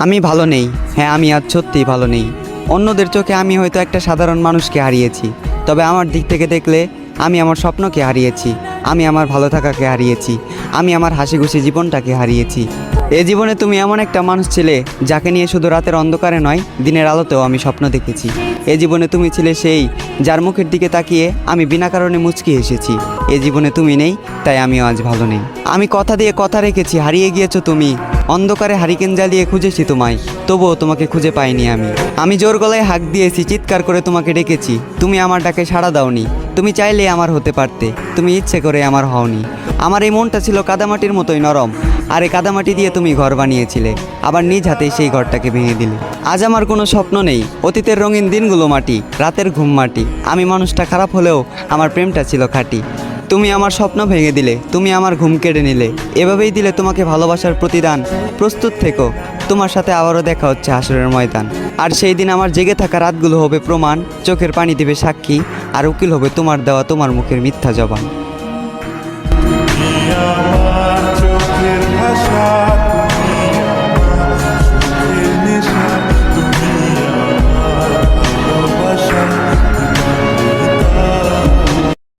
আমি ভালো নেই। হ্যাঁ, আমি আজ সত্যিই ভালো নেই। অন্যদের চোখে আমি হয়তো একটা সাধারণ মানুষকে হারিয়েছি, তবে আমার দিক থেকে দেখলে আমি আমার স্বপ্নকে হারিয়েছি, আমি আমার ভালো থাকাকে হারিয়েছি, আমি আমার হাসি খুশি জীবনটাকে হারিয়েছি। এ জীবনে তুমি এমন একটা মানুষ ছিলে যাকে নিয়ে শুধু রাতের অন্ধকারে নয়, দিনের আলোতেও আমি স্বপ্ন দেখেছি। এ জীবনে তুমি ছিলে সেই যার মুখের দিকে তাকিয়ে আমি বিনা কারণে মুচকি এসেছি। এ জীবনে তুমি নেই, তাই আমিও আজ ভালো নেই। আমি কথা দিয়ে কথা রেখেছি, হারিয়ে গিয়েছো তুমি। অন্ধকারে হারিকেন জ্বালিয়ে খুঁজেছি তোমায়, তবুও তোমাকে খুঁজে পাইনি আমি জোর গলায় হাঁক দিয়েছি, চিৎকার করে তোমাকে ডেকেছি, তুমি আমার ডাকে সাড়া দাওনি। তুমি চাইলে আমার হতে পারতে, তুমি ইচ্ছে করে আমার হওনি। আমার এই মনটা ছিল কাদামাটির মতোই নরম, আর এই কাদামাটি দিয়ে তুমি ঘর বানিয়েছিলে, আবার নিজ হাতেই সেই ঘরটাকে ভেঙে দিলে। আজ আমার কোনো স্বপ্ন নেই, অতীতের রঙিন দিনগুলো মাটি, রাতের ঘুম মাটি। আমি মানুষটা খারাপ হলেও আমার প্রেমটা ছিল খাঁটি। তুমি আমার স্বপ্ন ভেঙে দিলে, তুমি আমার ঘুম কেড়ে নিলে, এভাবেই দিলে তোমাকে ভালোবাসার প্রতিদান। প্রস্তুত থেকো, তোমার সাথে আবারও দেখা হচ্ছে হাসরের ময়দান। আর সেই দিন আমার জেগে থাকা রাতগুলো হবে প্রমাণ, চোখের পানি দেবে সাক্ষী, আর উকিল হবে তোমার দেওয়া তোমার মুখের মিথ্যা জবান।